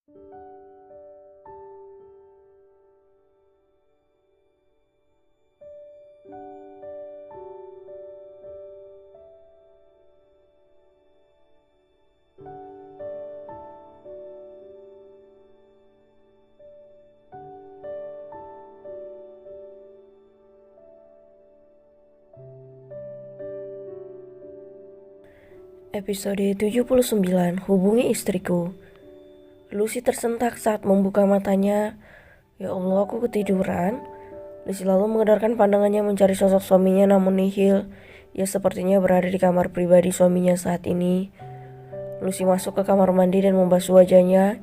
Episode 79, Hubungi Istriku. Lucy tersentak saat membuka matanya. Ya Allah, aku ketiduran. Lucy lalu mengedarkan pandangannya mencari sosok suaminya namun nihil. Ia sepertinya berada di kamar pribadi suaminya saat ini. Lucy masuk ke kamar mandi dan membasuh wajahnya.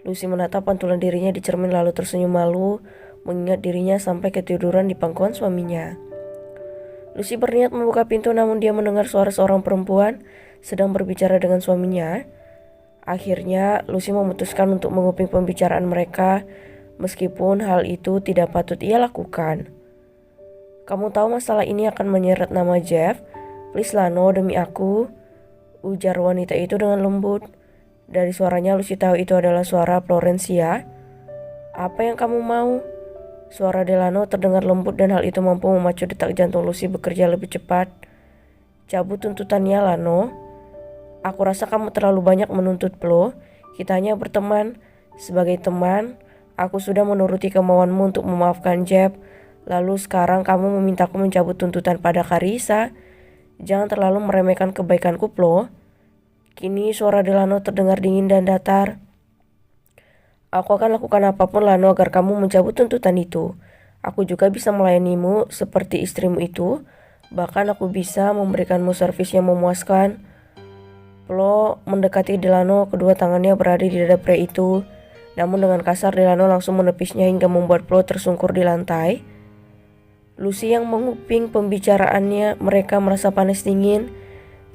Lucy menatap pantulan dirinya di cermin lalu tersenyum malu, mengingat dirinya sampai ketiduran di pangkuan suaminya. Lucy berniat membuka pintu namun dia mendengar suara seorang perempuan sedang berbicara dengan suaminya. Akhirnya Lucy memutuskan untuk menguping pembicaraan mereka meskipun hal itu tidak patut ia lakukan. "Kamu tahu masalah ini akan menyeret nama Jeff? Please Lano, demi aku," ujar wanita itu dengan lembut. Dari suaranya Lucy tahu itu adalah suara Florencia. "Apa yang kamu mau?" Suara Delano terdengar lembut dan hal itu mampu memacu detak jantung Lucy bekerja lebih cepat. "Cabut tuntutannya, Lano. Aku rasa kamu terlalu banyak menuntut Flo. Kita hanya berteman. Sebagai teman, aku sudah menuruti kemauanmu untuk memaafkan Jeff. Lalu sekarang kamu memintaku mencabut tuntutan pada Karissa. Jangan terlalu meremehkan kebaikanku, Flo." Kini suara Delano terdengar dingin dan datar. "Aku akan lakukan apapun, Lano, agar kamu mencabut tuntutan itu. Aku juga bisa melayanimu seperti istrimu itu. Bahkan aku bisa memberikanmu servis yang memuaskan." Flo mendekati Delano, kedua tangannya berada di dada pria itu. Namun dengan kasar Delano langsung menepisnya hingga membuat Flo tersungkur di lantai. Lucy yang menguping pembicaraannya mereka merasa panas dingin.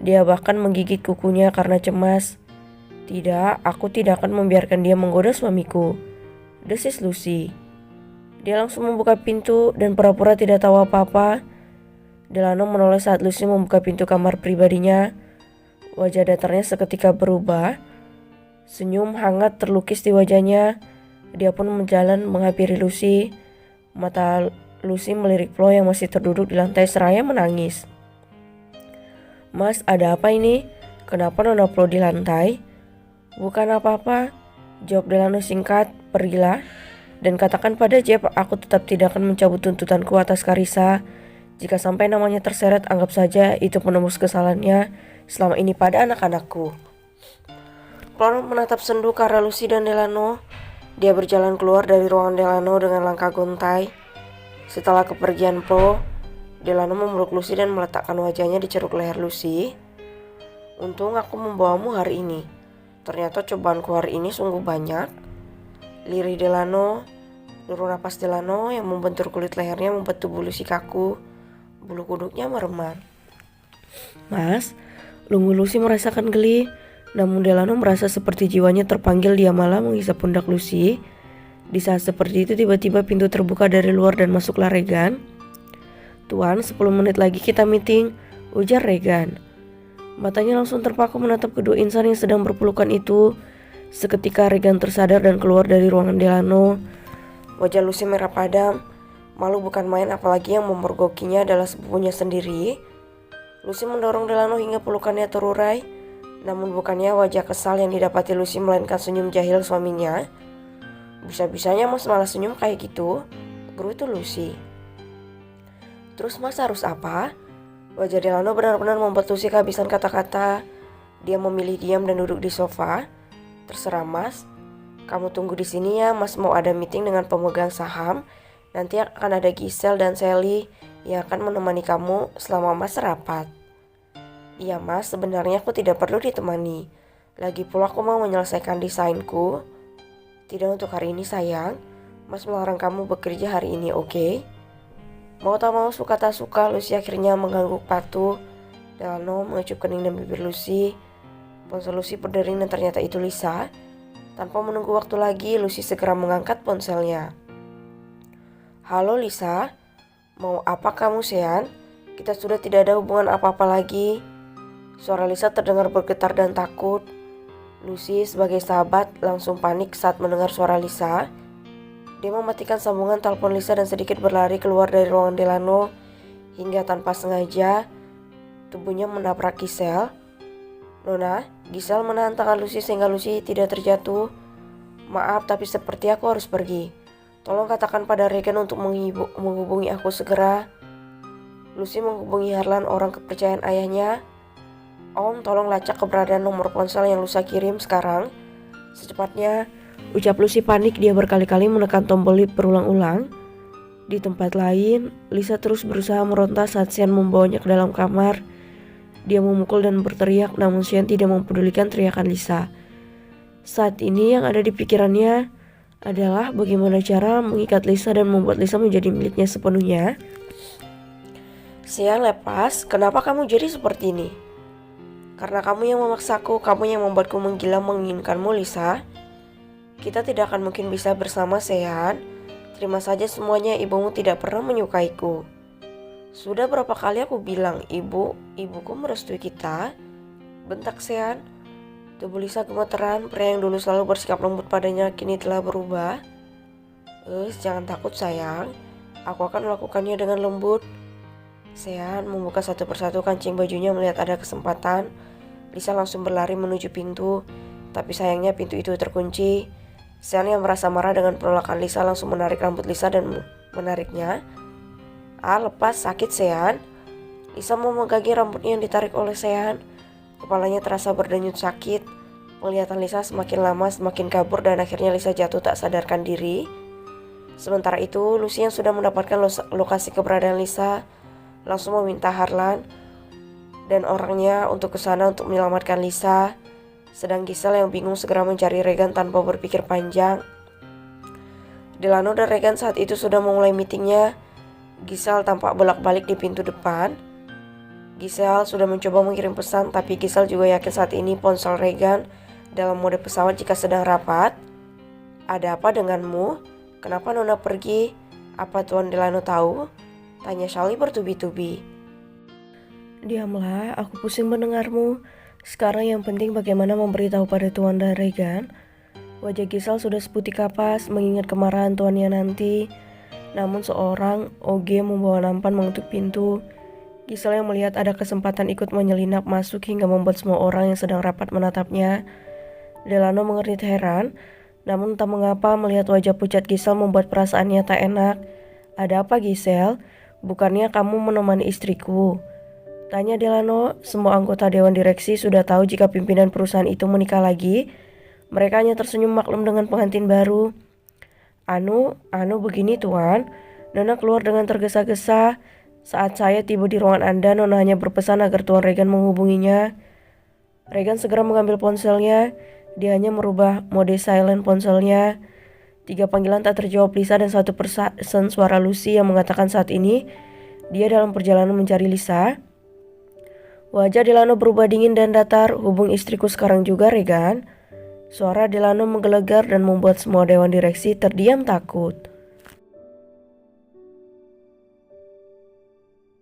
Dia bahkan menggigit kukunya karena cemas. "Tidak, aku tidak akan membiarkan dia menggoda suamiku," desis Lucy. Dia langsung membuka pintu dan pura-pura tidak tahu apa-apa. Delano menoleh saat Lucy membuka pintu kamar pribadinya. Wajah datarnya seketika berubah. Senyum hangat terlukis di wajahnya. Dia pun menjalan menghampiri Lucy. Mata Lucy melirik Flo yang masih terduduk di lantai seraya menangis. "Mas, ada apa ini? Kenapa Nona Flo di lantai?" "Bukan apa-apa," jawab Delano singkat. "Pergilah dan katakan pada Jeff aku tetap tidak akan mencabut tuntutanku atas Karissa. Jika sampai namanya terseret, anggap saja itu penembus kesalahannya selama ini pada anak-anakku." Flo menatap sendu ke arah Lucy dan Delano. Dia berjalan keluar dari ruangan Delano dengan langkah gontai. Setelah kepergian Flo, Delano memeluk Lucy dan meletakkan wajahnya di ceruk leher Lucy. "Untung aku membawamu hari ini. Ternyata cobaanku hari ini sungguh banyak," lirih Delano. Deru napas Delano yang membentur kulit lehernya membuat tubuh Lucy kaku. Bulu kuduknya meremar. "Mas," lungu Lucy merasakan geli. Namun Delano merasa seperti jiwanya terpanggil. Dia malah menghisap pundak Lucy. Di saat seperti itu tiba-tiba pintu terbuka dari luar dan masuklah Regan. "Tuan, 10 menit lagi kita meeting," ujar Regan. Matanya langsung terpaku menatap kedua insan yang sedang berpelukan itu. Seketika Regan tersadar dan keluar dari ruangan Delano. Wajah Lucy merah padam. Malu bukan main, apalagi yang memergokinya adalah sepupunya sendiri. Lucy mendorong Delano hingga pelukannya terurai. Namun bukannya wajah kesal yang didapati Lucy, melainkan senyum jahil suaminya. "Bisa-bisanya Mas malah senyum kayak gitu," gerutu Lucy. "Terus Mas harus apa?" Wajah Delano benar-benar membuat Lucy kehabisan kata-kata. Dia memilih diam dan duduk di sofa. "Terserah Mas. Kamu tunggu di sini ya, Mas mau ada meeting dengan pemegang saham. Nanti akan ada Giselle dan Sally yang akan menemani kamu selama Mas rapat." "Iya Mas, sebenarnya aku tidak perlu ditemani. Lagi pula aku mau menyelesaikan desainku." "Tidak untuk hari ini sayang. Mas melarang kamu bekerja hari ini, oke?" Mau tak mau, suka tak suka, Lucy akhirnya mengangguk patuh. Delano mengecup kening dan bibir Lucy. Ponsel Lucy berdering dan ternyata itu Lisa. Tanpa menunggu waktu lagi, Lucy segera mengangkat ponselnya. "Halo Lisa, mau apa kamu Sean? Kita sudah tidak ada hubungan apa-apa lagi." Suara Lisa terdengar bergetar dan takut. Lucy sebagai sahabat langsung panik saat mendengar suara Lisa. Dia mematikan sambungan telepon Lisa dan sedikit berlari keluar dari ruangan Delano hingga tanpa sengaja tubuhnya menabrak Giselle. Nona, Giselle menahan tangan Lucy sehingga Lucy tidak terjatuh. Maaf, tapi seperti aku harus pergi. Tolong katakan pada Regan untuk menghubungi aku segera. Lucy menghubungi Harlan, orang kepercayaan ayahnya. Om, tolong lacak keberadaan nomor ponsel yang Lucy kirim sekarang. Secepatnya, ucap Lucy panik. Dia berkali-kali menekan tombol lift berulang-ulang. Di tempat lain, Lisa terus berusaha meronta saat Sean membawanya ke dalam kamar. Dia memukul dan berteriak, namun Sean tidak mempedulikan teriakan Lisa. Saat ini yang ada di pikirannya adalah bagaimana cara mengikat Lisa dan membuat Lisa menjadi miliknya sepenuhnya. Sean, lepas, kenapa kamu jadi seperti ini? Karena kamu yang memaksaku, kamu yang membuatku menggila menginginkanmu, Lisa. Kita tidak akan mungkin bisa bersama, Sean. Terima saja semuanya, ibumu tidak pernah menyukaiku. Sudah berapa kali aku bilang, ibuku merestui kita? Bentak Sean. Tubuh Lisa gemeteran, pria yang dulu selalu bersikap lembut padanya kini telah berubah. Jangan takut sayang, aku akan melakukannya dengan lembut. Sean membuka satu persatu kancing bajunya melihat ada kesempatan. Lisa langsung berlari menuju pintu, tapi sayangnya pintu itu terkunci. Sean yang merasa marah dengan penolakan Lisa langsung menarik rambut Lisa dan menariknya. Lepas, sakit Sean. Lisa memegangi rambutnya yang ditarik oleh Sean. Kepalanya terasa berdenyut sakit. Penglihatan Lisa semakin lama semakin kabur dan akhirnya Lisa jatuh tak sadarkan diri. Sementara itu, Lucy yang sudah mendapatkan lokasi keberadaan Lisa langsung meminta Harlan dan orangnya untuk ke sana untuk menyelamatkan Lisa. Sedang Giselle yang bingung segera mencari Regan tanpa berpikir panjang. Delano dan Regan saat itu sudah memulai meetingnya. Giselle tampak bolak-balik di pintu depan. Giselle sudah mencoba mengirim pesan, tapi Giselle juga yakin saat ini ponsel Regan dalam mode pesawat jika sedang rapat. Ada apa denganmu? Kenapa Nona pergi? Apa Tuan Delano tahu? Tanya Sally bertubi-tubi. Diamlah, aku pusing mendengarmu. Sekarang yang penting bagaimana memberitahu pada Tuan dan Regan. Wajah Giselle sudah seputih kapas mengingat kemarahan tuannya nanti. Namun seorang OG membawa nampan mengetuk pintu. Giselle yang melihat ada kesempatan ikut menyelinap masuk hingga membuat semua orang yang sedang rapat menatapnya. Delano mengerit heran, namun entah mengapa melihat wajah pucat Giselle membuat perasaannya tak enak. Ada apa Giselle? Bukannya kamu menemani istriku? Tanya Delano. Semua anggota dewan direksi sudah tahu jika pimpinan perusahaan itu menikah lagi. Mereka hanya tersenyum maklum dengan pengantin baru. Anu begini Tuan. Nona keluar dengan tergesa-gesa. Saat saya tiba di ruangan Anda, Nona hanya berpesan agar Tuan Regan menghubunginya. Regan segera mengambil ponselnya. Dia hanya merubah mode silent ponselnya. 3 panggilan tak terjawab Lisa dan 1 pesan suara Lucy yang mengatakan saat ini dia dalam perjalanan mencari Lisa. Wajah Delano berubah dingin dan datar. Hubung istriku sekarang juga, Regan. Suara Delano menggelegar dan membuat semua dewan direksi terdiam takut.